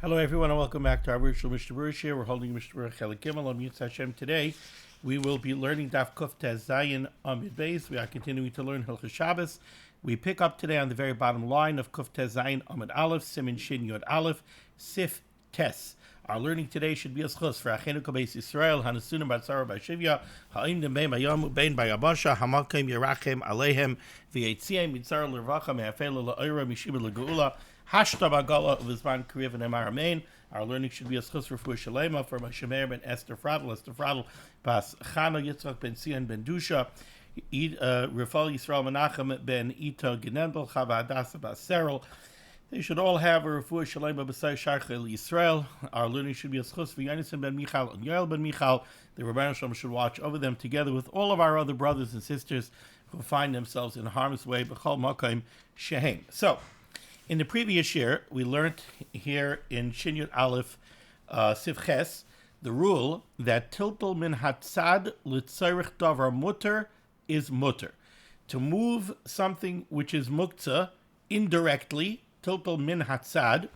Hello, everyone, and welcome back to our virtual Mishnah Berurah here. We're holding Mishnah Berurah Chelik Gimel on Yitz Hashem. Today, we will be learning Daf Kuf Tez Zayin Amid Beis. We are continuing to learn Hilchos Shabbos. We pick up today on the very bottom line of Kuf Tez Zayin Amid Aleph, Siman Shin Yod Aleph, Sif Tes. Our learning today should be as chus for Achenu Kabeis Yisrael, Hanasunim Batzara Bashivya, Ha'im Demei Mayam Bein Bayabasha, Hamakim Yerachem Alehem, V'Yetziim Mitzar L'Rvacha Me'afel L'Oira Mishim L'Geula. Hashta Bagala of Izman Kriv and Emar Amen. Our learning should be a schus refuah shalema for Mashamer ben Esther Fradl Bas Chana Yitzchak ben Sion ben Dusha, Rafal Yisrael Menachem ben Ita Genendel Chava Hadassah Bas Serel. They should all have a refuah shalema b'say Sharchel Yisrael. Our learning should be a schus for Yonasan ben Michal and Yoel ben Michal. The Rebbeinu Shalom should watch over them together with all of our other brothers and sisters who find themselves in harm's way. B'chol Makom Shehem. So, in the previous year, we learned here in Shin Yud Aleph Sif Ches the rule that tiltal min hatzad l'tzarich davar mutter is mutter. To move something which is muktzah indirectly, tiltal min hatzad,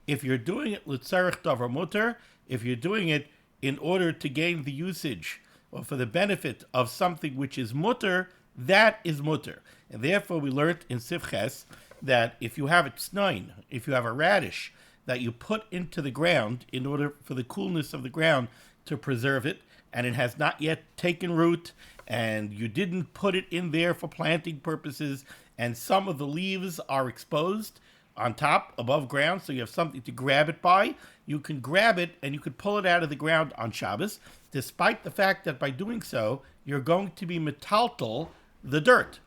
if you're doing it l'tzarich davar mutter, if you're doing it in order to gain the usage or for the benefit of something which is mutter, that is mutter. And therefore we learned in Sif Ches that if you have a tsnain, if you have a radish that you put into the ground in order for the coolness of the ground to preserve it, and it has not yet taken root, and you didn't put it in there for planting purposes, and some of the leaves are exposed on top, above ground, so you have something to grab it by, you can grab it and you could pull it out of the ground on Shabbos, despite the fact that by doing so, you're going to be metaltal the dirt,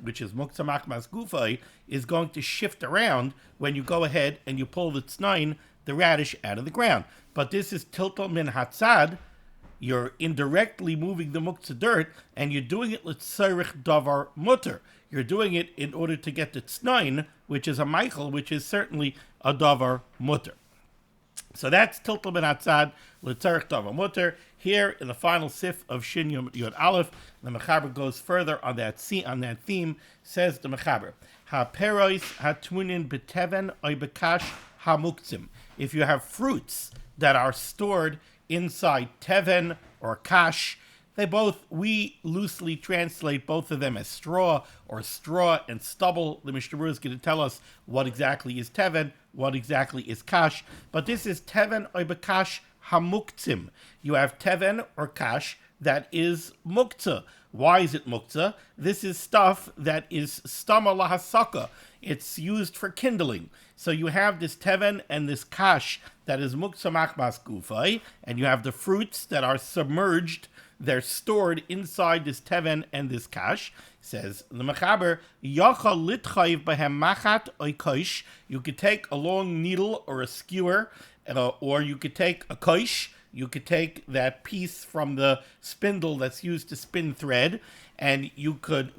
which is muktzah machmas gufay, is going to shift around when you go ahead and you pull the tsnain, the radish, out of the ground. But this is tiltal min hatzad. You're indirectly moving the muktzah dirt, and you're doing it l'tzarich davar mutter. You're doing it in order to get the tsnain, which is a meichel, which is certainly a davar mutter. So that's tiltal min hatzad l'tzarich davar mutter. Here in the final sif of Shin Yod Aleph, the Mechaber goes further on that theme. Says the Mechaber, "Ha-perois ha-tmunin beteven oy bekash ha-muktzim." If you have fruits that are stored inside teven or kash, we loosely translate both of them as straw or straw and stubble. The Mishnah Berurah is going to tell us what exactly is teven, what exactly is kash, but this is teven oy bekash hamuktzim. You have teven or kash that is muktzah. Why is it muktzah? This is stuff that is stama lahasaka. It's used for kindling. So you have this teven and this kash that is muktzah machmas gufay, and you have the fruits that are submerged. They're stored inside this teven and this kash. Says the Mechaber, Yacha litchayiv behem machat oikosh. You could take a long needle or a skewer, or you could take a kosh. You could take that piece from the spindle that's used to spin thread, and you could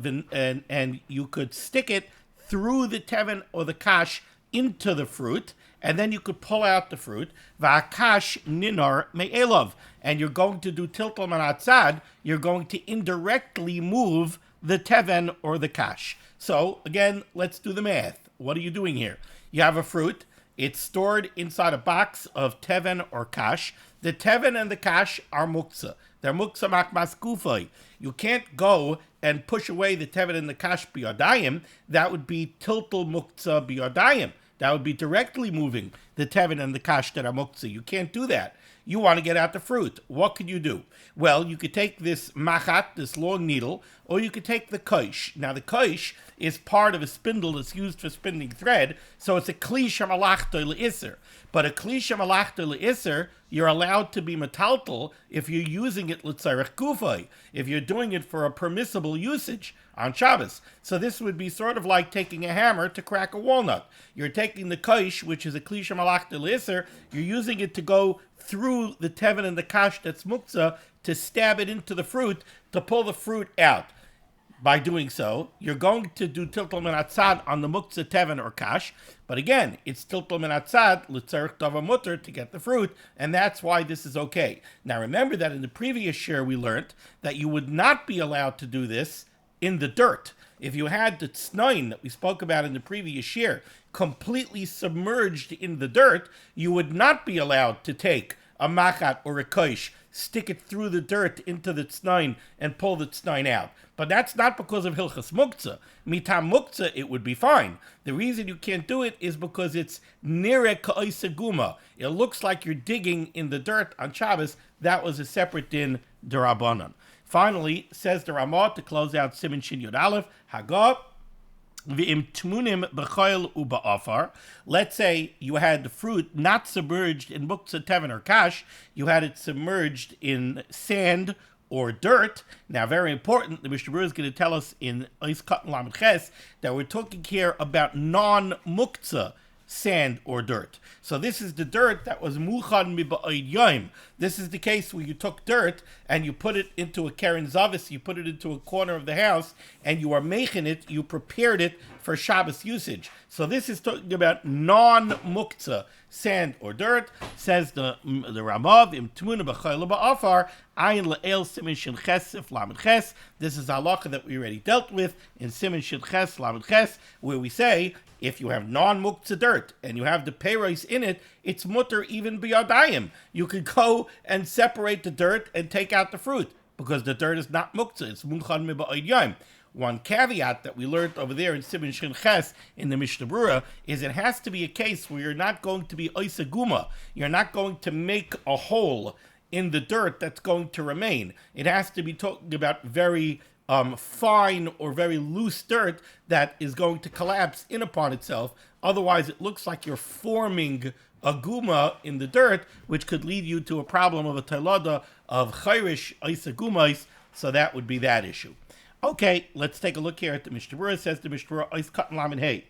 you could stick it through the teven or the kash into the fruit, and then you could pull out the fruit. Va'akash ninar me'elav, and you're going to do tiltal manatzad. You're going to indirectly move the teven or the kash. So again, let's do the math. What are you doing here? You have a fruit. It's stored inside a box of teven or kash. The teven and the kash are muktzah. They're muktzah machmas gufay. You can't go and push away the teven and the kash biyodayim. That would be tiltal muktzah biyodayim. That would be directly moving the teven and the kash that are muktzah. You can't do that. You want to get out the fruit. What could you do? Well, you could take this machat, this long needle, or you could take the kosh. Now, the kosh is part of a spindle that's used for spinning thread, so it's a kli shemalachto le'isser. But a kli shemalachto le'isser, you're allowed to be metaltal if you're using it l'tzarech gufay, if you're doing it for a permissible usage on Shabbos. So this would be sort of like taking a hammer to crack a walnut. You're taking the kosh, which is a kli shemalachto le'isser, you're using it to go through the teven and the kash that's muktzah to stab it into the fruit, to pull the fruit out. By doing so, you're going to do tiltal min hatzad on the muktzah teven or kash, but again, it's tiltal min hatzad l'tzarich davar mutter to get the fruit, and that's why this is okay. Now remember that in the previous year we learned that you would not be allowed to do this in the dirt. If you had the tsnain that we spoke about in the previous year, completely submerged in the dirt, you would not be allowed to take a machat or a koish, stick it through the dirt into the tznain and pull the tznain out. But that's not because of hilchas muktzah. Mitam muktzah, it would be fine. The reason you can't do it is because it's nire ka'isa guma. It looks like you're digging in the dirt on Shabbos. That was a separate din derabanan. Finally, says the Ramah to close out Siman Shin Yud Aleph, Hagah, V'im tmunim b'choil u'ba'afar. Let's say you had the fruit not submerged in muktzah, teven, or kash. You had it submerged in sand or dirt. Now, very important, the Mishnah Berurah is going to tell us in Ois Katan Lamed Ches that we're talking here about non-muktzah sand or dirt. So this is the dirt that was muchan miba'id yom. This is the case where you took dirt and you put it into a keren zavis, you put it into a corner of the house, and you are making it, you prepared it for Shabbos usage. So this is talking about non-muktzah sand or dirt. Says the Ramav, im tmuna b'chayla ba'afar, ayin la'el siman shin ches sif lamed ches. This is a halacha that we already dealt with in siman shin ches lamed ches, where we say, if you have non-muktzah dirt and you have the peiros in it, it's mutter even biyadayim. You could go and separate the dirt and take out the fruit because the dirt is not muktzah. It's munchan miba'id yom. One caveat that we learned over there in Siman Shin Ches in the Mishnah Berurah is it has to be a case where you're not going to be oisa guma. You're not going to make a hole in the dirt that's going to remain. It has to be talking about very fine or very loose dirt that is going to collapse in upon itself. Otherwise, it looks like you're forming a guma in the dirt, which could lead you to a problem of a tailada of chayrish oisa gumais. So that would be that issue. Okay, let's take a look here at the Mishnah Berurah. It says the Mishnah Berurah, Ois Katan Lamed Hey.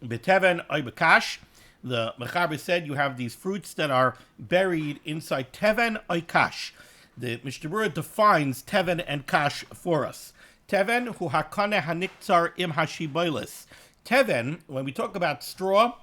B'teven oy b'kash. The Mechaber said you have these fruits that are buried inside teven oy kash. The Mishnah Berurah defines teven and kash for us. Teven hu hakane haniktzar im hashiboilis. Teven, when we talk about straw,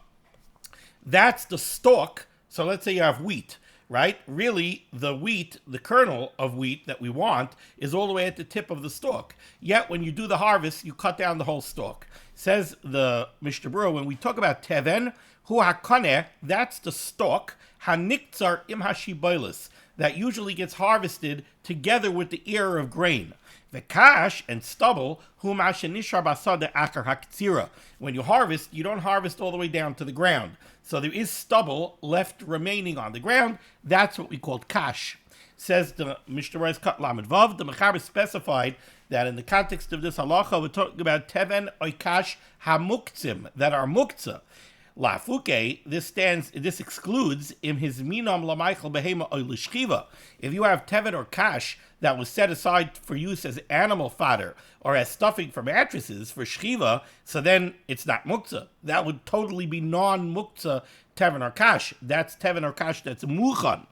that's the stalk. So let's say you have wheat. Right? Really, the wheat, the kernel of wheat that we want is all the way at the tip of the stalk. Yet, when you do the harvest, you cut down the whole stalk. Says the Mishnah Berurah, when we talk about teven, hu hakaneh, that's the stalk, haniktzar im hashiboilis, that usually gets harvested together with the ear of grain. The kash and stubble, hu mashenishar basada akar haktzira. When you harvest, you don't harvest all the way down to the ground. So there is stubble left remaining on the ground. That's what we call kash. Says the Mishnah Berurah Kat Lamed Vav, the Mechaber specified that in the context of this halacha, we're talking about teven oy kash hamuktzim, that are muktzah. Lafuke, this excludes in his minam lamaychel behema oy lishchiva. If you have teven or kash that was set aside for use as animal fodder or as stuffing for mattresses for shchiva, so then it's not muktzah. That would totally be non-muktzah teven or kash. That's teven or kash that's muchan.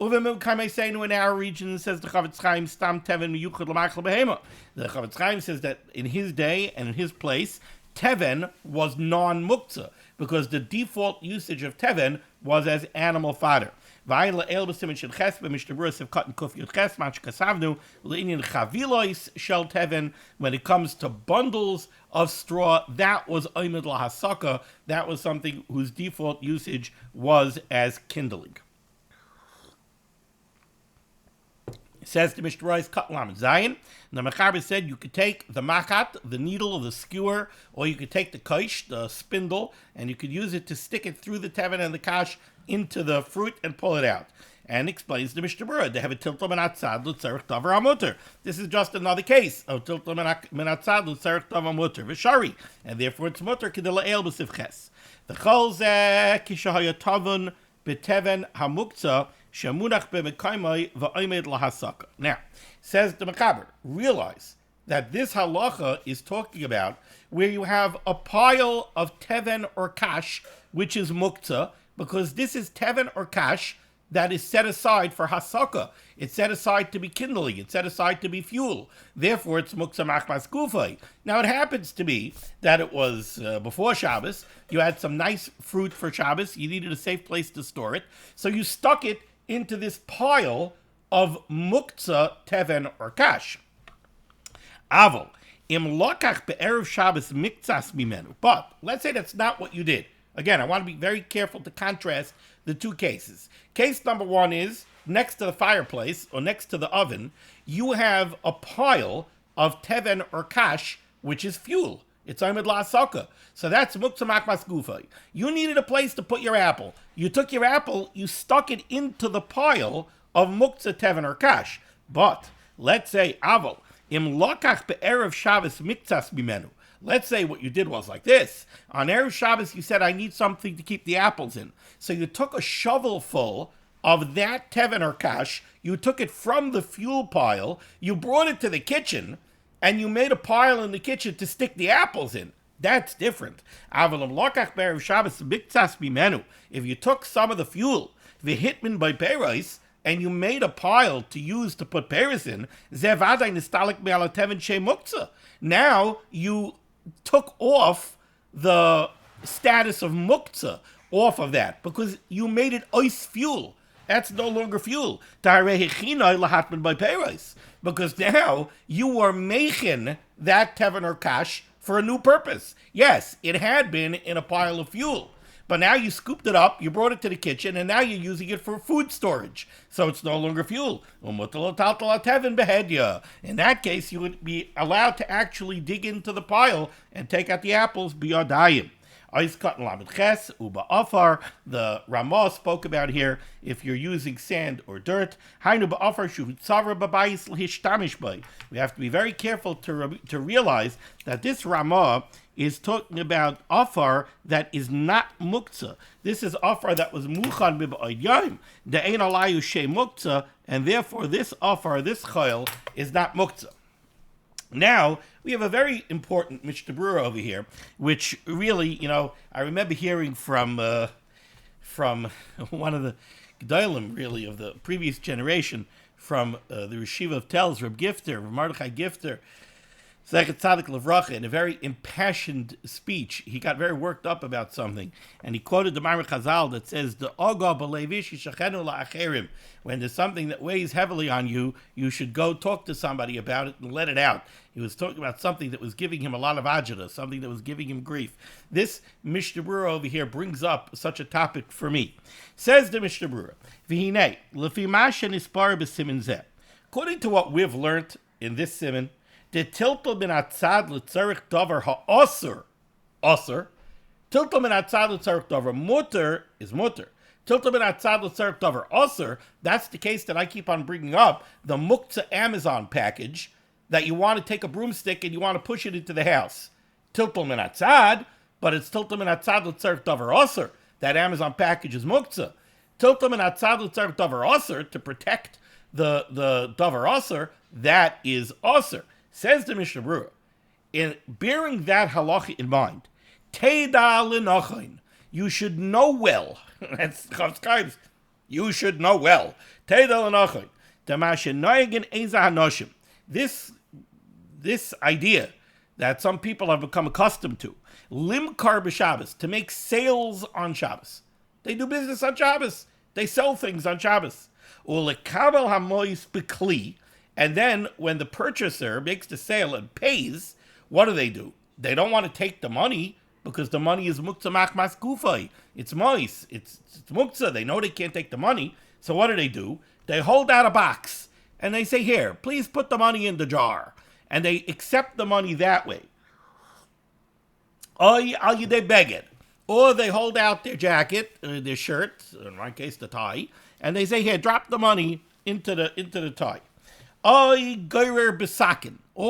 In our region, says the Chavetz Chaim, stam teven miyuchad lamaychel behema. The Chavetz Chaim says that in his day and in his place, teven was non-muktzah, because the default usage of teven was as animal fodder. When it comes to bundles of straw, that was oimid lahasaka. That was something whose default usage was as kindling. Says the Mishnah Berurah Kat Lamed Zayin. The Mechaber said you could take the machat, the needle of the skewer, or you could take the koish, the spindle, and you could use it to stick it through the teven and the kash into the fruit and pull it out. And explains the Mishnah Berurah, they have a tilta menatzad l'tzarech davar hamuter. This is just another case of tilta menatzad l'tzarech davar hamuter v'shari, and therefore it's muter kedela el b'sif ches. The chol zeh kishahaya tavun b'teven hamuktzah. Now, says the Mechaber, realize that this halacha is talking about where you have a pile of teven or kash, which is muktzah, because this is teven or kash that is set aside for hasaka. It's set aside to be kindling. It's set aside to be fuel. Therefore, it's muktzah machmas gufay. Now, it happens to be that it was before Shabbos. You had some nice fruit for Shabbos. You needed a safe place to store it. So you stuck it into this pile of muktzah, teven, or kash. Aval, Im lokach be'erev Shabbos miktsas mimenu. But let's say that's not what you did. Again, I want to be very careful to contrast the two cases. Case number one is next to the fireplace or next to the oven, you have a pile of teven or kash, which is fuel. It's Ahmed La Saka. So that's Muktzah Makmas Gufay. You needed a place to put your apple. You took your apple, you stuck it into the pile of Muktzah Teven or Kash. But let's say Aval, Im Lokach Be'erev Shabbos Miktsas Bimenu. Let's say what you did was like this. On Erev Shabbos, you said, I need something to keep the apples in. So you took a shovel full of that Teven or Kash, you took it from the fuel pile, you brought it to the kitchen, and you made a pile in the kitchen to stick the apples in. That's different. If you took some of the fuel, the hitman by peros, and you made a pile to use to put peros in, now you took off the status of muktzah off of that, because you made it ice fuel. That's no longer fuel. Because now you are making that teven or kash for a new purpose. Yes, it had been in a pile of fuel, but now you scooped it up, you brought it to the kitchen, and now you're using it for food storage. So it's no longer fuel. In that case, you would be allowed to actually dig into the pile and take out the apples biyadayim. The Ramah spoke about here if you're using sand or dirt. We have to be very careful to realize that this Ramah is talking about afar that is not muktzah. This is afar that was muchan b'ba'id yom. The ein alayu she muktzah, and therefore this afar, this chayil, is not muktzah. Now, we have a very important Mishnah Berurah over here, which really, I remember hearing from one of the Gedolim, really, of the previous generation, from the Yeshiva of Telz, Reb Gifter, Reb Mordechai Gifter, Zechet Tzadik Levracha, in a very impassioned speech. He got very worked up about something, and he quoted the Ma'amar Chazal that says, "The oga b'leivish yishachenu la'acherim." When there's something that weighs heavily on you, you should go talk to somebody about it and let it out. He was talking about something that was giving him a lot of agita, something that was giving him grief. This Mishnah Berurah over here brings up such a topic for me. Says the Mishnah Berurah, "V'hinei lefi ma shenispar b'simin zeh." According to what we've learned in this siman, the tiltel min atzad l'tzarich davar ha'osur, osur. Tiltel min atzad l'tzarich davar mutter is mutter. Tiltel min atzad l'tzarich davar osur. That's the case that I keep on bringing up. The muktzah Amazon package that you want to take a broomstick and you want to push it into the house. Tiltel min atzad, but it's tiltel min atzad l'tzarich davar osur. That Amazon package is muktzah. Tiltel min atzad l'tzarich davar osur, to protect the davar osur, that is osur. Says the Mishnah Berurah, in bearing that halacha in mind, Teda l'nachin, you should know well. That's Chav Chaim's. You should know well. Teda l'nachin, Damashenayagin eza hanoshim. This idea that some people have become accustomed to, limkar b'Shabbos, to make sales on Shabbos. They do business on Shabbos. They sell things on Shabbos. Ulekabel hamois b'kli. And then when the purchaser makes the sale and pays, what do? They don't want to take the money because the money is muktzah machmas gufay. It's mois. It's muktzah. They know they can't take the money. So what do? They hold out a box and they say, here, please put the money in the jar. And they accept the money that way. Or they beg it. Or they hold out their jacket, their shirt, in my case the tie, and they say, here, drop the money into the tie. Or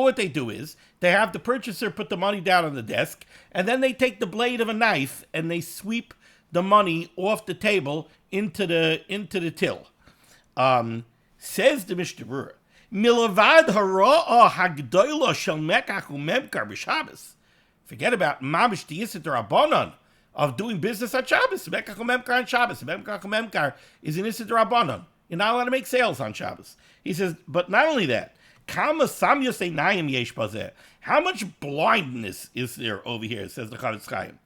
what they do is they have the purchaser put the money down on the desk, and then they take the blade of a knife and they sweep the money off the table into the till. Says the Mishnah Berurah, Milavad hara'ah hagdoila shel mekach umemkar b'Shabbos. Forget about mamish diyisit rabbanon of doing business on Shabbos. Mekach umemkar on Shabbos. Mekach umemkar is an isit rabbanon. You're not allowed to make sales on Shabbos. He says, but not only that, how much blindness is there over here, says the Chavetz Chaim.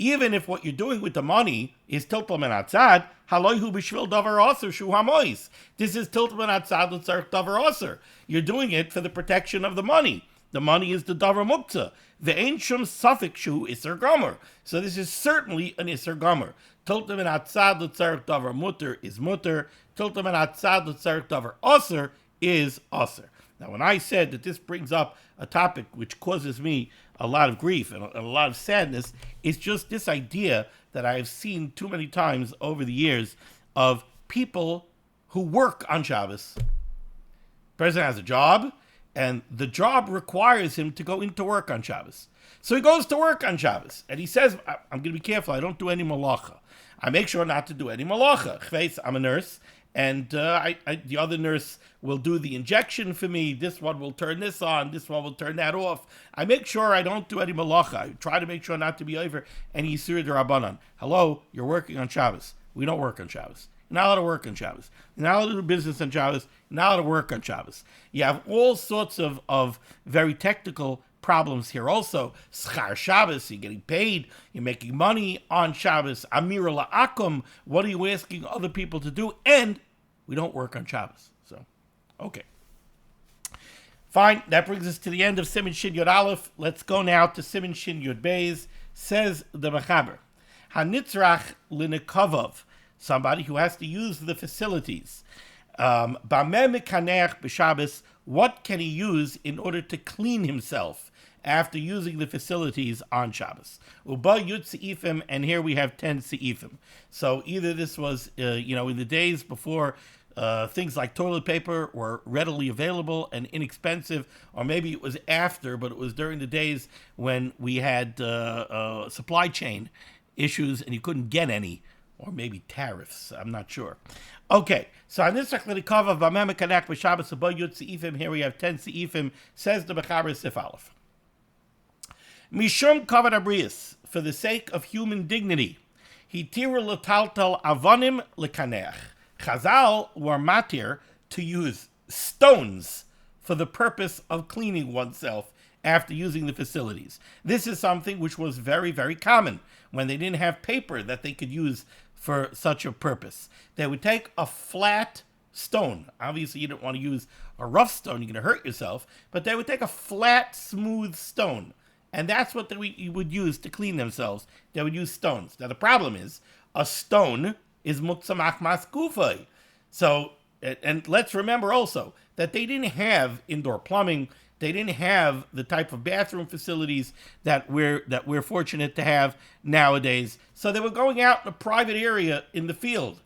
even if what you're doing with the money is tiltel men atzad, haloihu b'shvil davar aser shu hamois. This is tiltel men atzad l'tzarech davar aser. You're doing it for the protection of the money. The money is the davar muktzah. Ve'ein shum safek shu iser gomer. So this is certainly an iser gomer. Tiltel men atzad l'tzarech davar mutter is mutter. Tiltel men atzad l'tzarech davar aser is aser. Now, when I said that this brings up a topic which causes me a lot of grief and a lot of sadness, it's just this idea that I've seen too many times over the years of people who work on Shabbos. The person has a job, and the job requires him to go into work on Shabbos. So he goes to work on Shabbos, and he says, I'm going to be careful, I don't do any malacha. I make sure not to do any malacha. I'm a nurse, and the other nurse will do the injection for me. This one will turn this on. This one will turn that off. I make sure I don't do any malacha. I try to make sure not to be over any Yisur D'Rabbanan. Hello, you're working on Shabbos. We don't work on Shabbos. You're not allowed to work on Shabbos. You're not allowed to do business on Shabbos. You're not allowed to work on Shabbos. You have all sorts of very technical problems here also. Schar Shabbos, you're getting paid, you're making money on Shabbos. Amir la'akum, what are you asking other people to do? And we don't work on Shabbos. So, okay. Fine, that brings us to the end of Siman Shin Yud Aleph. Let's go now to Siman Shin Yud Beis. Says the Mechaber, Hanitzrach l'nekavov, somebody who has to use the facilities. Bameh mekaneach b'Shabbos, what can he use in order to clean himself after using the facilities on Shabbos? Uba yud se'ifim, and here we have 10 se'ifim. So either this was, in the days before things like toilet paper were readily available and inexpensive, or maybe it was after, but it was during the days when we had supply chain issues and you couldn't get any, or maybe tariffs, I'm not sure. Okay, so on this L'Nikava B'Mem Kanak B'Shabbos Uba Yud Se'ifim, here we have 10 Se'ifim, says the Mechaber Sif Aleph. Mishum Kavod Abrius, for the sake of human dignity, Hitiru L'Taltal Avonim L'Kaneach. Chazal were matir to use stones for the purpose of cleaning oneself after using the facilities. This is something which was very, very common when they didn't have paper that they could use for such a purpose. They would take a flat stone. Obviously, you don't want to use a rough stone, you're going to hurt yourself, but they would take a flat, smooth stone, and that's what they would use to clean themselves. They would use stones. Now, the problem is, a stone is muktzamach mas gufay. So, and let's remember also that they didn't have indoor plumbing. They didn't have the type of bathroom facilities that we're fortunate to have nowadays. So they were going out in a private area in the field.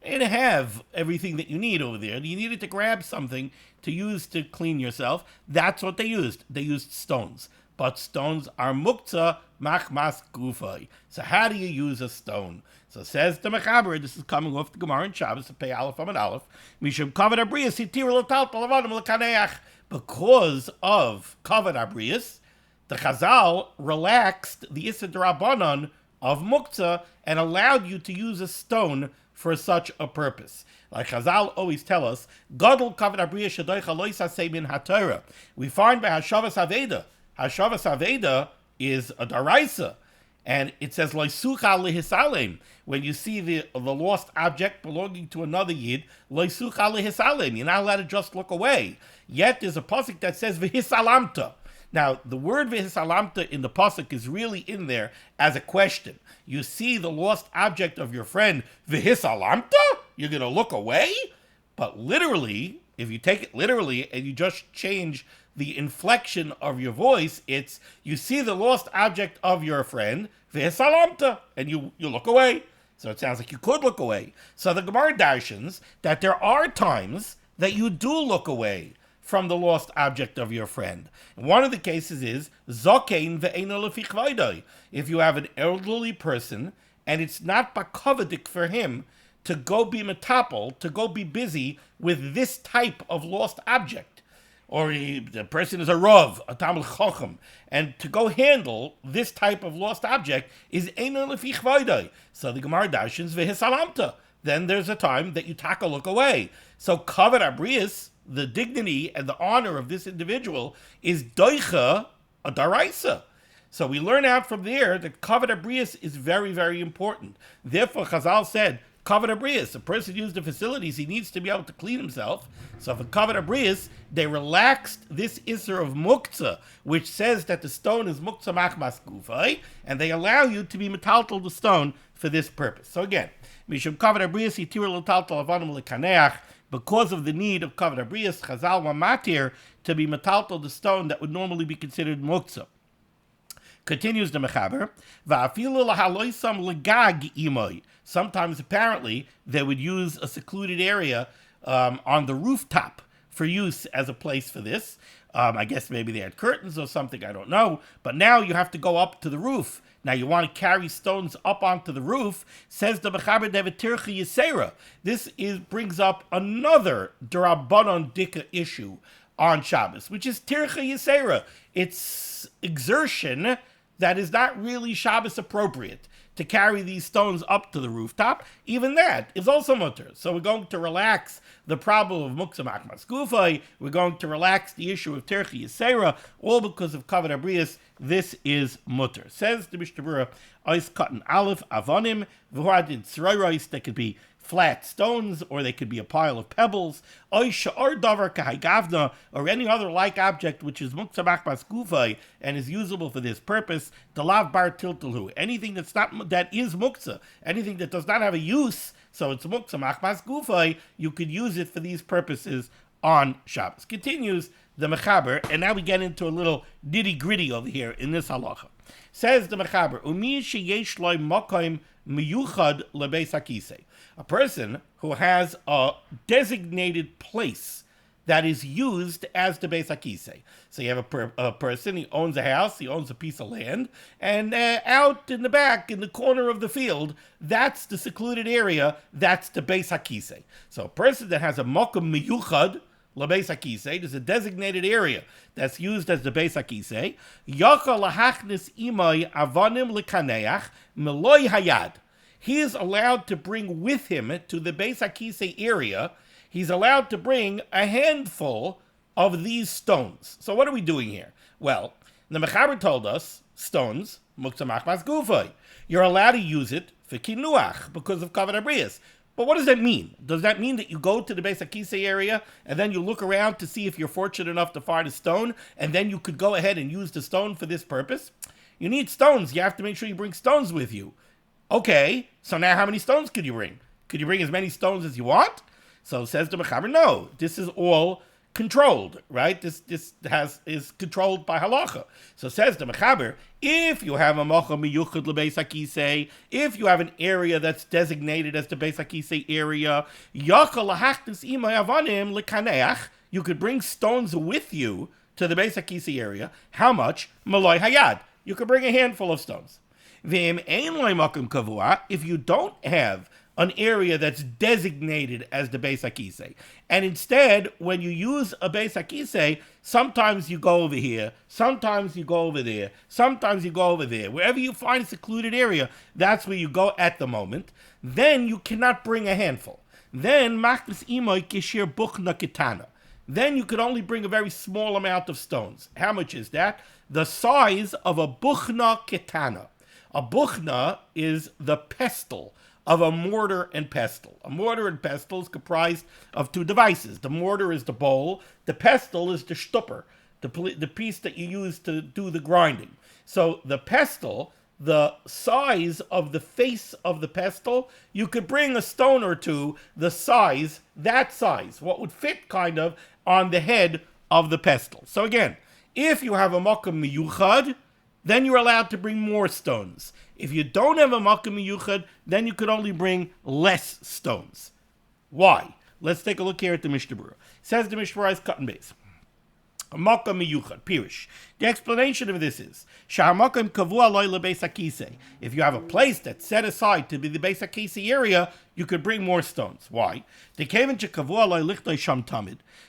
They didn't have everything that you need over there. You needed to grab something to use to clean yourself. That's what they used. They used stones. But stones are muktzah machmas gufay. So how do you use a stone? So says the Mechaber, this is coming off the Gemara in Shabbos, Pei Aleph Amud Aleph, Mishum Kavod Abrius Hitiru L'Taltal Avonim L'Kaneach. Because of Kavod Abrius, the Chazal relaxed the Issa D'Rabbanan of muktzah and allowed you to use a stone for such a purpose. Like Chazal always tell us, Gadol Kavod Abrius Shadoicha Lo Yisaseh Min HaTorah. We find by Hashavas Aveda. Hashavas Aveda is a daraisa, and it says Loisucha Lehisalem. When you see the lost object belonging to another yid, Loisucha Lehisalem. You're not allowed to just look away. Yet there's a pasuk that says V'hisalamta. Now, the word V'hisalamta in the pasuk is really in there as a question. You see the lost object of your friend, V'hisalamta? You're going to look away? But literally, if you take it literally and you just change the inflection of your voice, it's you see the lost object of your friend, V'hisalamta, and you look away. So it sounds like you could look away. So the Gemara darshans that there are times that you do look away from the lost object of your friend. One of the cases is Zokein ve'eino lefi chvaydai. If you have an elderly person and it's not bakavadik for him to go be metapel, to go be busy with this type of lost object, or the person is a Rav, a Talmid Chacham, and to go handle this type of lost object is eino lefi chvaydai. So the Gemara darshans ve'hisalamta. Then there's a time that you take a look away. So Kavod Abrius, the dignity and the honor of this individual, is doicha a daraisa. So we learn out from there that kavod abrius is very, very important. Therefore, Chazal said, kavod abrius, a person used the facilities, he needs to be able to clean himself. So for kavod abrius, they relaxed this isser of muktzah, which says that the stone is muktzah machmas gufay, and they allow you to be metaltal the stone for this purpose. So again, mishum kavod abrius yitir l'taltal avanim l'kaneach, because of the need of kavod abrius, Chazal were matir to be metaltal the stone that would normally be considered muktzah. Continues the Mechaber, va'afilu lahaloisam legag imoy. Sometimes, apparently, they would use a secluded area on the rooftop for use as a place for this. I guess maybe they had curtains or something, I don't know. But now you have to go up to the roof. Now you want to carry stones up onto the roof. Says the Mechaber devetirchi yisera. This brings up another D'Rabbanan Dika issue on Shabbos, which is tircha yisera. It's exertion that is not really Shabbos appropriate to carry these stones up to the rooftop. Even that is also mutter. So we're going to relax the problem of muktzah machmas gufay. We're going to relax the issue of tircha yisera, all because of kavod abrius. This is mutter. Says the Mishnah Berurah, ois katan aleph avonim v'huadid tzroiros. That could be flat stones, or they could be a pile of pebbles, or davar or any other like object which is muktzah machmas gufay and is usable for this purpose. Delav bar tiltelhu, anything that is muktzah, anything that does not have a use, so it's muktzah machmas gufay, you could use it for these purposes on Shabbos. Continues the Mechaber, and now we get into a little nitty gritty over here in this halacha. Says the Mechaber, umi sheyesh loy makom miyuchad lebeis hakisei. A person who has a designated place that is used as the Beis HaKisei. So you have a person, he owns a house, he owns a piece of land, and out in the back, in the corner of the field, that's the secluded area, that's the Beis HaKisei. So a person that has a mokum miyuchad, LaBeis HaKisei, there's a designated area that's used as the Beis HaKisei, Yachal lahachnis imay avanim lekaneach meloy hayad. He is allowed to bring with him to the Beis HaKisei area, he's allowed to bring a handful of these stones. So what are we doing here? Well, the Mechaber told us, stones, muktzah machmas gufay. You're allowed to use it for kinuach, because of kavod abrius. But what does that mean? Does that mean that you go to the Beis HaKisei area, and then you look around to see if you're fortunate enough to find a stone, and then you could go ahead and use the stone for this purpose? You need stones. You have to make sure you bring stones with you. Okay, so now how many stones could you bring? Could you bring as many stones as you want? So says the Mechaber, no, this is all controlled, right? This is controlled by halacha. So says the Mechaber, if you have a mocha miyuchad lebeis hakisei, if you have an area that's designated as the Beis HaKisei area, yachal lahachnis imay avanim lekaneach, you could bring stones with you to the Beis HaKisei area. How much? Maloi hayad. You could bring a handful of stones. If you don't have an area that's designated as the Beis HaKisei, and instead, when you use a Beis HaKisei, sometimes you go over here, sometimes you go over there, sometimes you go over there. Wherever you find a secluded area, that's where you go at the moment. Then you cannot bring a handful. Then machlis imoy kishir buchna kitana. Then you could only bring a very small amount of stones. How much is that? The size of a buchna kitana. A buchna is the pestle of a mortar and pestle. A mortar and pestle is comprised of two devices. The mortar is the bowl. The pestle is the stupper, the piece that you use to do the grinding. So the pestle, the size of the face of the pestle, you could bring a stone or two, the size, that size, what would fit kind of on the head of the pestle. So again, if you have a makom miyuchad, then you're allowed to bring more stones. If you don't have a makom miyuchad, then you could only bring less stones. Why? Let's take a look here at the Mishnah Berurah. It says the Mishnah Berurah is cut and base. A makom miyuchad, pirish. The explanation of this is, sha'amakom kavua loy lebeis hakisei. If you have a place that's set aside to be the Beis HaKisei area, you could bring more stones. Why?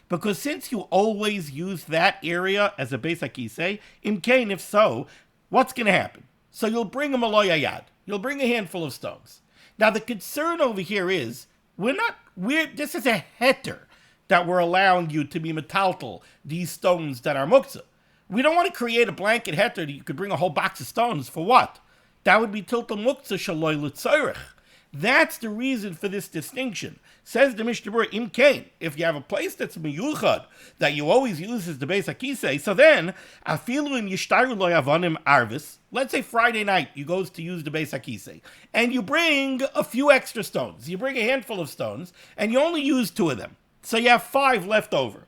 Because since you always use that area as a Beis HaKisei, imkain, if so, what's going to happen? So you'll bring a maloy ayad. You'll bring a handful of stones. Now the concern over here is, this is a heter that we're allowing you to be metaltal, these stones that are muktzah. We don't want to create a blanket heter that you could bring a whole box of stones. For what? That would be tiltul muktzah shaloi l'tzorech. That's the reason for this distinction. Says the Mishnah Berurah, im kain, if you have a place that's miyuchad, that you always use as the Beis HaKisei, so then, afilu im yishtaru lo yavonim arvis, let's say Friday night, you goes to use the Beis HaKisei, and you bring a few extra stones. You bring a handful of stones, and you only use 2 of them. So you have 5 left over.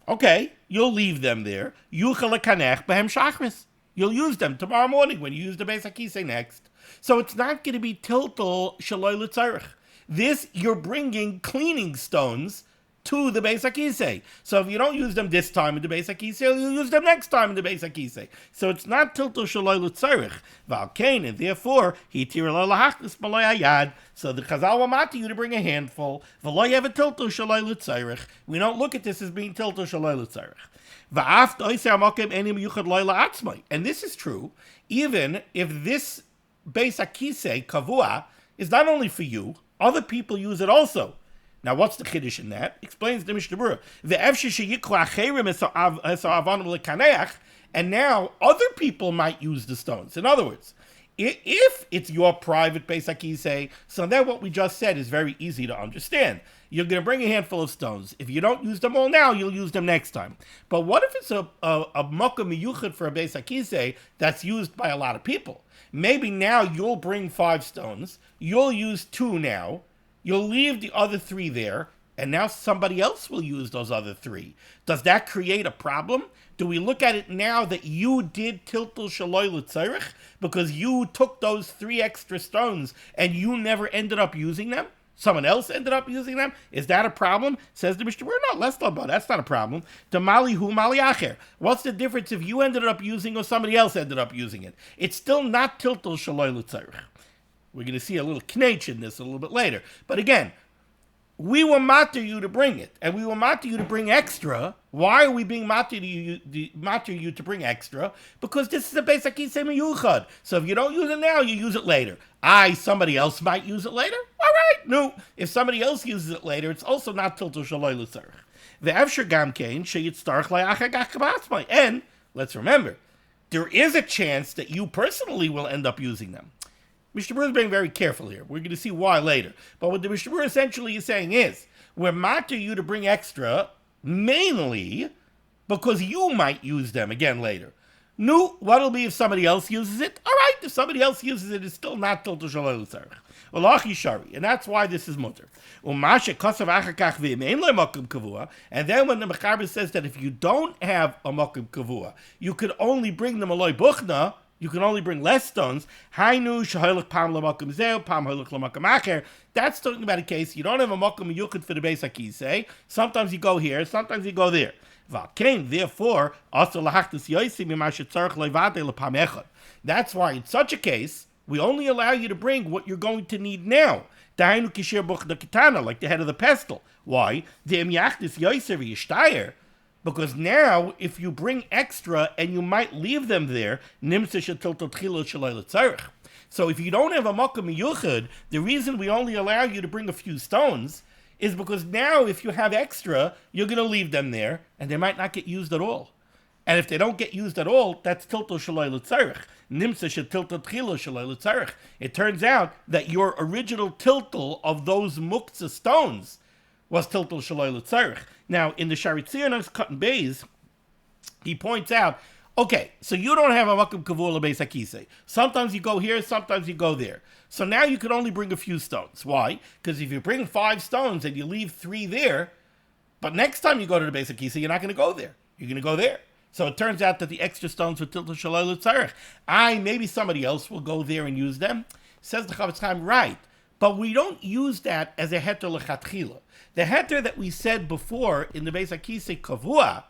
Okay, you'll leave them there. Yuchal kanech behem shachris. You'll use them tomorrow morning when you use the Beis HaKisei next. So it's not going to be tiltul shaloi l'tzorech. This, you're bringing cleaning stones to the Beis HaKisei. So if you don't use them this time in the Beis HaKisei, you'll use them next time in the Beis HaKisei. So it's not tiltul shaloi l'tzorech. V'alkein, and therefore, hitir lo lahachnis b'lo hayad. So the Chazal will want you to bring a handful. V'lo yev tiltul shaloi l'tzorech. We don't look at this as being tiltul shaloi l'tzorech. And this is true, even if this Beis HaKisei kavua is not only for you, other people use it also. Now, what's the chiddush in that? Explains the Mishnah Berurah. And now other people might use the stones. In other words, if it's your private Beis HaKisei, so then what we just said is very easy to understand. You're going to bring a handful of stones. If you don't use them all now, you'll use them next time. But what if it's a mokum miyuchad for a Beis HaKisei that's used by a lot of people? Maybe now you'll bring 5 stones, you'll use 2 now, you'll leave the other 3 there, and now somebody else will use those other 3. Does that create a problem? Do we look at it now that you did tiltul shaloi l'tzorech because you took those 3 extra stones and you never ended up using them? Someone else ended up using them? Is that a problem? Says the Mishnah Berurah, no, let's talk about that's not a problem. To mali hu mali acher. What's the difference if you ended up using or somebody else ended up using it? It's still not tiltul shaloi l'tzorech. We're going to see a little knetch in this a little bit later. But again, we will matter you to bring it, and we will matter you to bring extra. Why are we being matter you to bring extra? Because this is a Beis HaKisei miyuchad. So if you don't use it now, you use it later. Somebody else might use it later? All right, no. If somebody else uses it later, it's also not tiltul shaloi l'tzorech. Ve'efshar gam kein sheyitztarch la'achar gach b'atzmai. And let's remember, there is a chance that you personally will end up using them. Mishnah Berurah is being very careful here. We're going to see why later. But what the Mishnah Berurah essentially is saying is, we're matter you to bring extra, mainly because you might use them again later. No, what'll be if somebody else uses it? All right, if somebody else uses it, it's still not tiltul shaloi l'tzorech. And that's why this is mutter. And then when the Mechaber says that if you don't have a mokum kavua, you could only bring them aloi buchna, you can only bring less stones. That's talking about a case you don't have a makom yuchid for the Beis HaKisei. Sometimes you go here, sometimes you go there. Therefore, that's why in such a case, we only allow you to bring what you're going to need now. Like the head of the pestle. Why? Because now, if you bring extra and you might leave them there, so if you don't have a makom miyuchad, the reason we only allow you to bring a few stones is because now if you have extra, you're going to leave them there, and they might not get used at all. And if they don't get used at all, that's tiltul shaloi l'tzorech. Nimsa shetiltul tchilo shaloi l'tzorech. It turns out that your original tiltul of those muktzah stones was tiltul shaloi l'tzorech. Now, in the Sharitzianos Cotton Bays, he points out, okay, so you don't have a makom kavua Beis HaKisei. Sometimes you go here, sometimes you go there. So now you can only bring a few stones. Why? Because if you bring 5 stones and you leave 3 there, but next time you go to the Beis HaKisei, you're not going to go there. You're going to go there. So it turns out that the extra stones were tiltul shaloi l'tzorech. Maybe somebody else will go there and use them. Says the Chavetz Chaim, right. But we don't use that as a heter lechatchila. The heter that we said before in the Beis HaKisei kavua,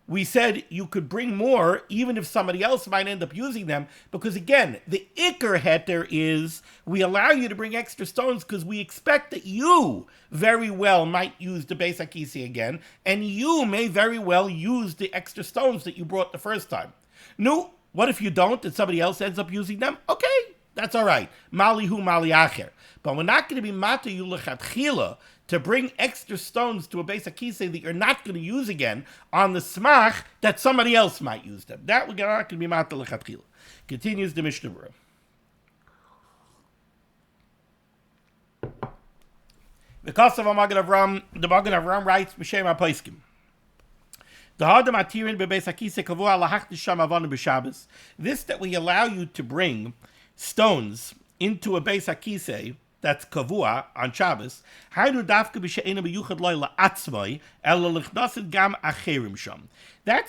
we said you could bring more even if somebody else might end up using them, because again, the ikar heter is we allow you to bring extra stones because we expect that you very well might use the Beis HaKisei again, and you may very well use the extra stones that you brought the first time. No, what if you don't and somebody else ends up using them? Okay, That's all right. Mali hu mali acher. But we're not going to be mata you lechatchila to bring extra stones to a Beis HaKisei that you're not going to use again on the smach that somebody else might use them. That we're not going to be mata lechatchila. Continues the Mishnah Berurah. Because of the Magen Avram writes, B'Shem HaPoskim. This that we allow you to bring stones into a Beis HaKisei that's kavua on Shabbos, that's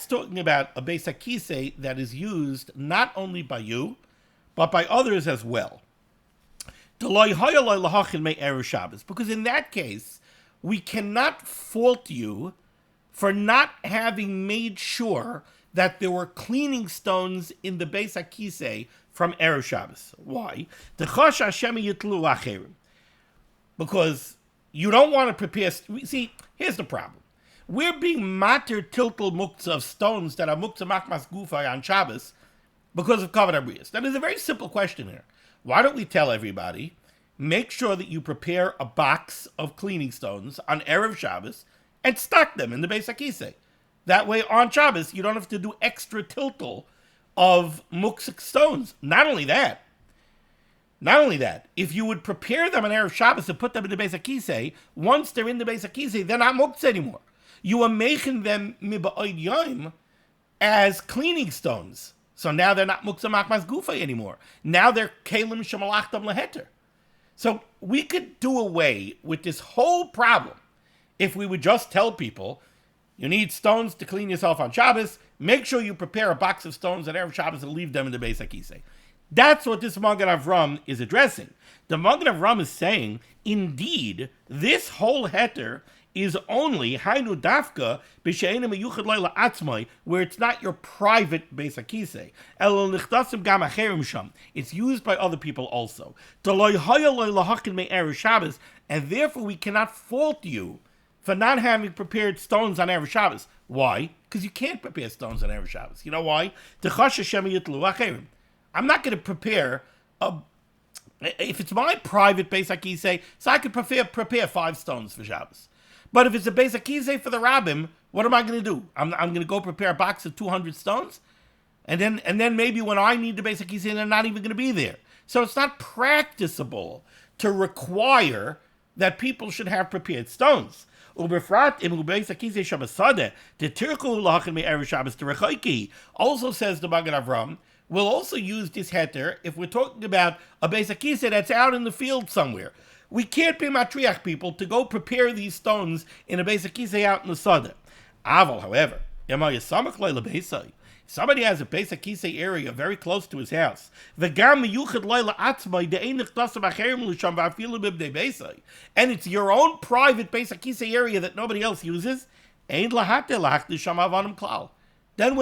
talking about a Beis HaKisei that is used not only by you, but by others as well. Because in that case, we cannot fault you for not having made sure that there were cleaning stones in the Beis HaKisei from Erev Shabbos. Why? Because you don't want to prepare. See, here's the problem. We're being mater tiltal muktzah of stones that are muktzah machmas gufay on Shabbos because of kavod abriyos. That is a very simple question here. Why don't we tell everybody, make sure that you prepare a box of cleaning stones on Erev Shabbos and stock them in the Beis HaKisei. That way, on Shabbos, you don't have to do extra tiltal of muktzah stones. Not only that, if you would prepare them on Erev Shabbos and put them in the Beis HaKisei, once they're in the Beis HaKisei, they're not muktzah anymore. You are making them miba'od yom as cleaning stones. So now they're not muktzah machmas gufa anymore. Now they're kelim shemalachtam leheter. So we could do away with this whole problem if we would just tell people, you need stones to clean yourself on Shabbos, make sure you prepare a box of stones on Erev Shabbos and leave them in the Beis HaKisei. That's what this Magen Avram is addressing. The Magen Avram is saying, indeed, this whole heter is only hainu dafka b'she'ena meyuchad leila atzmai, where it's not your private Beis HaKisei. Elo nichdasim gam acherim sham. It's used by other people also. D'loi haya loi lahakin me'erev Shabbos, and therefore we cannot fault you for not having prepared stones on Erev Shabbos. Why? Because you can't prepare stones on Erev Shabbos. You know why? I'm not going to prepare if it's my private Beis HaKisei, so I could prepare 5 stones for Shabbos. But if it's a Beis HaKisei for the Rabbim, what am I going to do? I'm going to go prepare a box of 200 stones? And then maybe when I need the Beis HaKisei, they're not even going to be there. So it's not practicable to require that people should have prepared stones. Also says the Magen Avram, we'll also use this heter if we're talking about a Beis HaKisei that's out in the field somewhere. We can't be matriach people to go prepare these stones in a Beis HaKisei out in the Sada. Aval, however, somebody has a Beis HaKisei area very close to his house, and it's your own private Beis HaKisei area that nobody else uses, then we're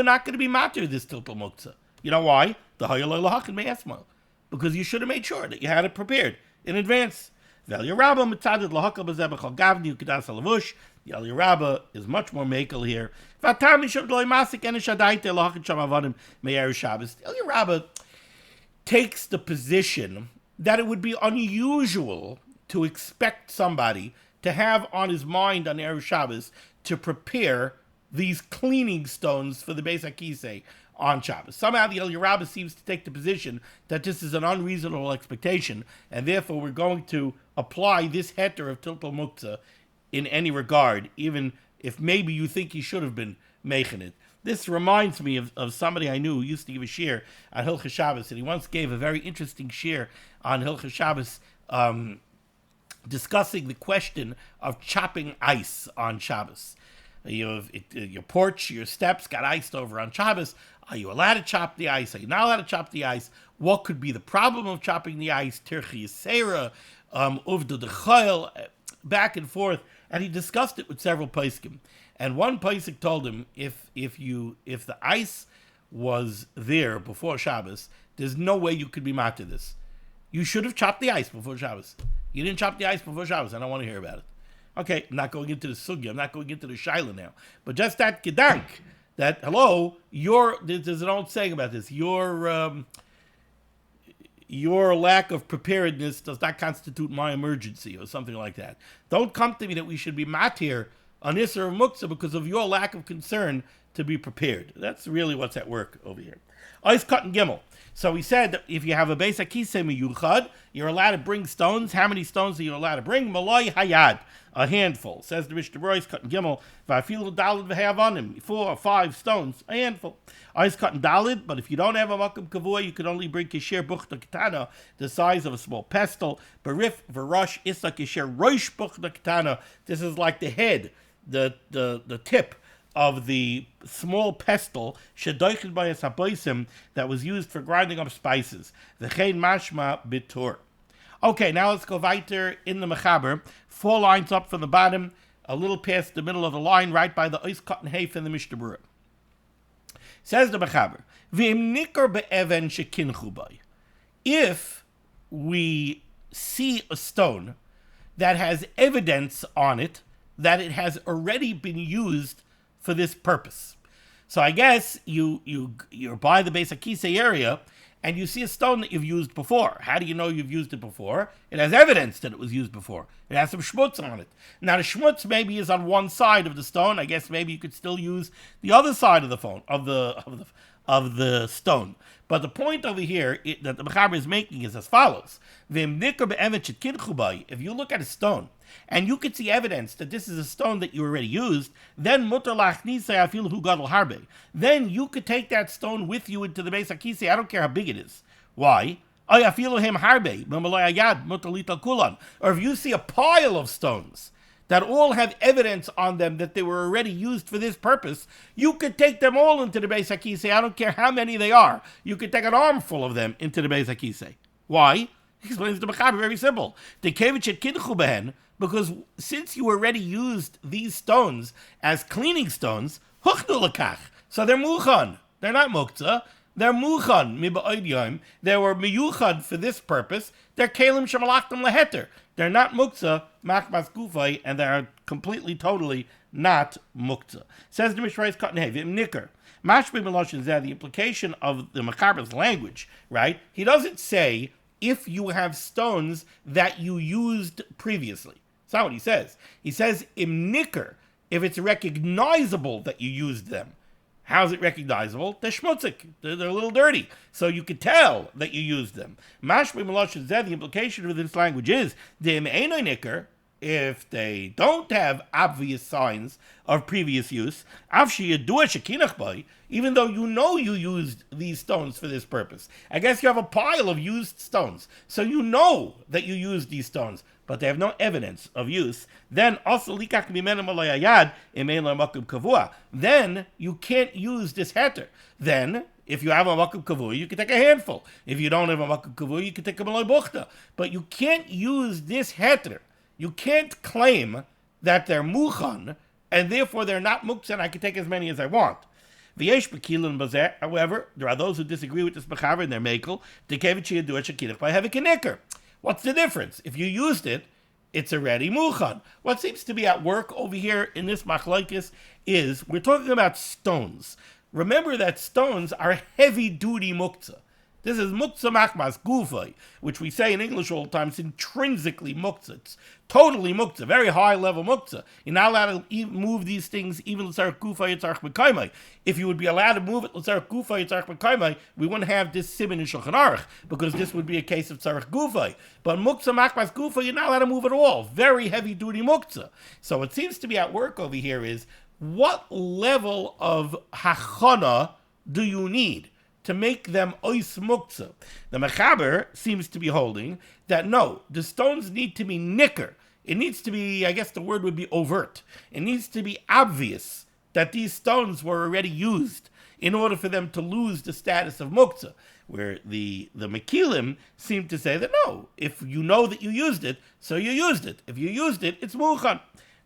not going to be matir this tiltul muktzah. You know why? Because you should have made sure that you had it prepared in advance. The Eliyah Rabbah is much more makel here. The Eliyah Rabbah takes the position that it would be unusual to expect somebody to have on his mind on Erev Shabbos to prepare these cleaning stones for the Beis HaKisei on Shabbos. Somehow the Eliyah Rabbah seems to take the position that this is an unreasonable expectation, and therefore we're going to apply this heter of tiltul muktzah in any regard, even if maybe you think he should have been making it. This reminds me of somebody I knew who used to give a shir on Hilchos Shabbos, and he once gave a very interesting shir on Hilchos Shabbos, discussing the question of chopping ice on Shabbos. Your porch, your steps got iced over on Shabbos. Are you allowed to chop the ice? Are you not allowed to chop the ice? What could be the problem of chopping the ice? Tirchi Yisera, Uvda Dechayel, back and forth. And he discussed it with several poskim. And one posik told him, if the ice was there before Shabbos, there's no way you could be mad to this. You should have chopped the ice before Shabbos. You didn't chop the ice before Shabbos. I don't want to hear about it. Okay, I'm not going into the sugya. I'm not going into the shaila now. But just that gedank, that, hello, there's an old saying about this. Your your lack of preparedness does not constitute my emergency or something like that. Don't come to me that we should be matir on Isser of Muktzah because of your lack of concern to be prepared. That's really what's at work over here. Ois Katan Gimel. So we said that if you have a Beis HaKisei Miyuchad, you're allowed to bring stones. How many stones are you allowed to bring? Maloi Hayad, a handful. Says the Mishnah Berurah, Ois Katan Gimel, V'afilu Dalid V'havanim, 4 or 5 stones, a handful. Ois Katan Dalid, but if you don't have a Makom Kavua, you can only bring Kisher Buchta Ketana, the size of a small pestle. Berif V'rosh Issa Kisher Rosh Buchta Ketana. This is like the head, the tip of the small pestle shedoiched by a saboisim that was used for grinding up spices. V'chein mashma bitur. Okay, now let's go weiter in the Mechaber. 4 lines up from the bottom, a little past the middle of the line, right by the Ois Katan Heif in the Mishnah Berurah. Says the Mechaber, V'im nikar be'even shekinchu bay. If we see a stone that has evidence on it that it has already been used for this purpose. So I guess you're by the Beis HaKisei area and you see a stone that you've used before. How do you know you've used it before? It has evidence that it was used before. It has some schmutz on it. Now the schmutz maybe is on one side of the stone. I guess maybe you could still use the other side of the stone. But the point over here that the Mechaber is making is as follows. If you look at a stone and you could see evidence that this is a stone that you already used, then then you could take that stone with you into the Beis HaKisei. I don't care how big it is. Why? Or if you see a pile of stones that all have evidence on them that they were already used for this purpose, you could take them all into the Beis HaKisei. I don't care how many they are. You could take an armful of them into the Beis HaKisei. Why? He explains the Mechaber, very simple. Because since you already used these stones as cleaning stones, so they're muchan. They're not muktzah. They're muchan miba'odyom. They were miyuchad for this purpose. They're kelim shemalachtem leheter. They're not muktzah, machmas gufay, and they are completely, totally not muktzah. Says the Mishnah Berurah, V'im nikar. Mashbe meloshin zeh, the implication of the Mechaber's language, right? He doesn't say if you have stones that you used previously. That's not what he says. He says im nikar, if it's recognizable that you used them. How's it recognizable? They're schmutzik. They're a little dirty. So you could tell that you used them. Mashbe meloshin zeh, the implication of this language is dim einay nikar, if they don't have obvious signs of previous use, even though you know you used these stones for this purpose. I guess you have a pile of used stones, so you know that you used these stones, but they have no evidence of use. Then then you can't use this heter. Then, if you have a makom kavui, you can take a handful. If you don't have a makom kavui, you can take a malay buchta. But you can't use this heter. You can't claim that they're muchan, and therefore they're not muktzah, and I can take as many as I want. However, there are those who disagree with this Mechaber and their mekel. What's the difference? If you used it, it's already muchan. What seems to be at work over here in this machlokes is we're talking about stones. Remember that stones are heavy-duty muktzah. This is muktzah machmas gufay, which we say in English all the time. It's intrinsically muktzah. It's totally muktzah, very high-level muktzah. You're not allowed to move these things, even l'tzarech gufay yitzarech b'kaimai. If you would be allowed to move it l'tzarech gufay yitzarech b'kaimai, we wouldn't have this Siman in Shulchan Aruch, because this would be a case of tzarech gufay. But muktzah machmas gufay, you're not allowed to move at all. Very heavy-duty muktzah. So what seems to be at work over here is, what level of hachana do you need to make them ois muktzah? The Mechaber seems to be holding that no, the stones need to be nicker. It needs to be, I guess the word would be overt. It needs to be obvious that these stones were already used in order for them to lose the status of muktzah. Where the Mekilim seem to say that no, if you know that you used it, so you used it. If you used it, it's muchan.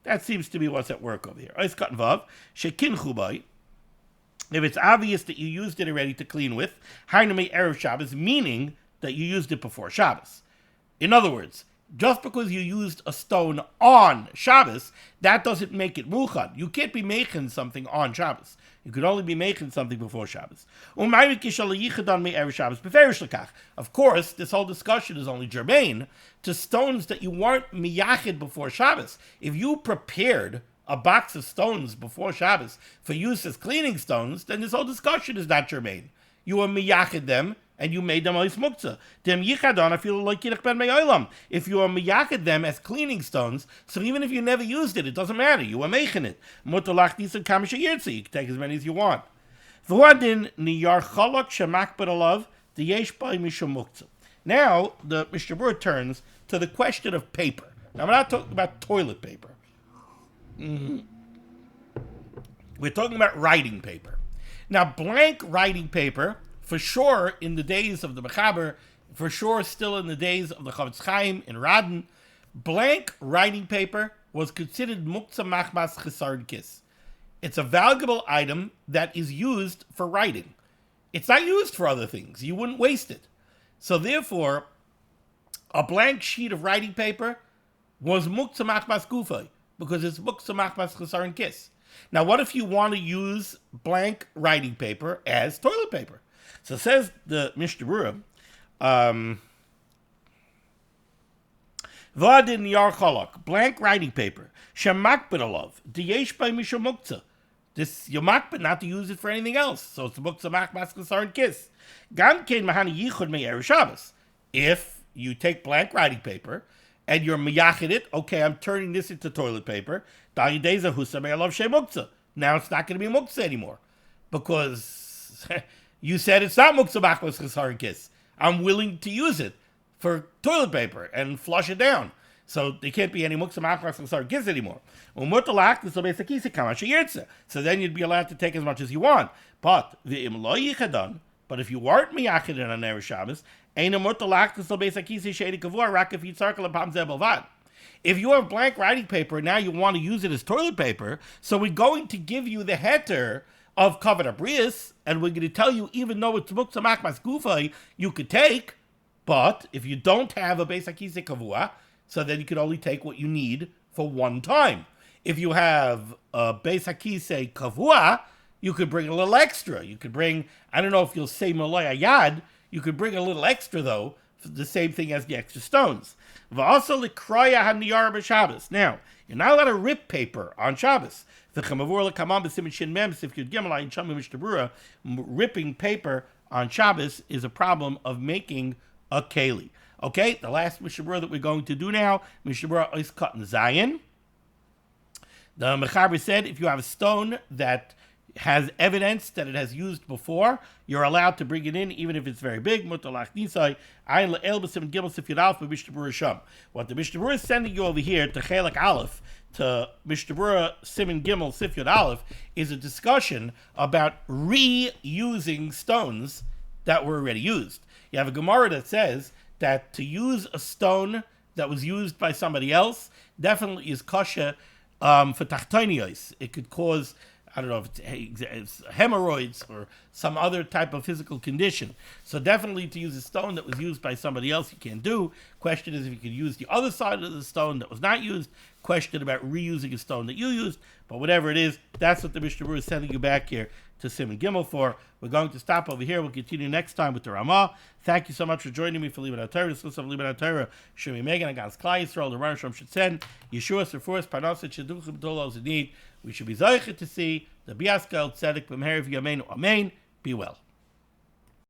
That seems to be what's at work over here. Ois Katan Vav, shekinchu bay. If it's obvious that you used it already to clean with, Hainamei Erev Shabbos, meaning that you used it before Shabbos. In other words, just because you used a stone on Shabbos, that doesn't make it muchan. You can't be making something on Shabbos. You could only be making something before Shabbos. Of course, this whole discussion is only germane to stones that you weren't miyachid before Shabbos. If you prepared a box of stones before Shabbos for use as cleaning stones, then this whole discussion is not germane. You were miyachid them, and you made them ois muktzah. Dem yichadon, I feel like yidich ben me'olam. If you are miyachid them as cleaning stones, so even if you never used it, it doesn't matter. You are making it. Mutalach nisan kamisha yirtzi. You can take as many as you want. V'huadin niyar chalak shemak b'alav diyesh by mishum muktzah. Now, the Mishnah Berurah turns to the question of paper. Now, I'm not talking about toilet paper. We're talking about writing paper. Now, blank writing paper, for sure in the days of the Mechaber, for sure still in the days of the Chavetz Chaim in Radin, blank writing paper was considered muktzah machmas chesard kis. It's a valuable item that is used for writing. It's not used for other things. You wouldn't waste it. So therefore, a blank sheet of writing paper was muktzah machmas gufay, because it's muktzah machmas chesard kis. Now, what if you want to use blank writing paper as toilet paper? So says the Mishnah Berurah, V'adin yar chalak, blank writing paper, shemakbid alav, diyesh by mishum muktzah. This yomakbid, not to use it for anything else. So it's muktzah machmas kasar and kiss. Gam kein mahani yichud me'er Shabbos. If you take blank writing paper and you're miyachid it, okay, I'm turning this into toilet paper. Now it's not going to be muktzah anymore because you said it's not muktzah machmas chesar and kiss. I'm willing to use it for toilet paper and flush it down. So there can't be any muktzah machmas chesar and kiss anymore. So then you'd be allowed to take as much as you want. But if you weren't miyachid in on Erev Shabbos, if you have blank writing paper and now you want to use it as toilet paper, so we're going to give you the heter of kavod abrius, and we're going to tell you, even though it's muktzah machmas gufay, you could take, but if you don't have a beis hakisei kavua, so then you could only take what you need for one time. If you have a beis hakisei kavua, you could bring a little extra. You could bring, I don't know if you'll say malay ayad, you could bring a little extra though, for the same thing as the extra stones. V'also likraya haniyar b'Shabbos. Now, you're not allowed to rip paper on Shabbos. Ripping paper on Shabbos is a problem of making a keli. Okay, the last Mishnah Berurah that we're going to do now, Mishnah Berurah is cut in Zayin. The Mechaber said if you have a stone that has evidence that it has used before, you're allowed to bring it in, even if it's very big. What the Mishnah Berurah is sending you over here to Chelek Aleph, to Mishnah Berurah Siman Gimel Sif Yud Aleph, is a discussion about reusing stones that were already used. You have a Gemara that says that to use a stone that was used by somebody else definitely is kosher for tachtonios. It could cause, I don't know if it's hemorrhoids or some other type of physical condition. So definitely to use a stone that was used by somebody else, you can't do. Question is if you could use the other side of the stone that was not used. Question about reusing a stone that you used. But whatever it is, that's what the Mishnah Berurah is sending you back here to Siman Gimel for. We're going to stop over here. We'll continue next time with the Ramah. Thank you so much for joining me for limud HaTorah. Discuss of limud HaTorah. Shemi Megan against Klai Yisrael. The Rosh Hashanah should send Yeshua Sefuras Parnaset Sheduchim Tolos in need. We should be zeicher to see the Biaskel Tzedek B'Meher V'Yameinu. Amen. Be well.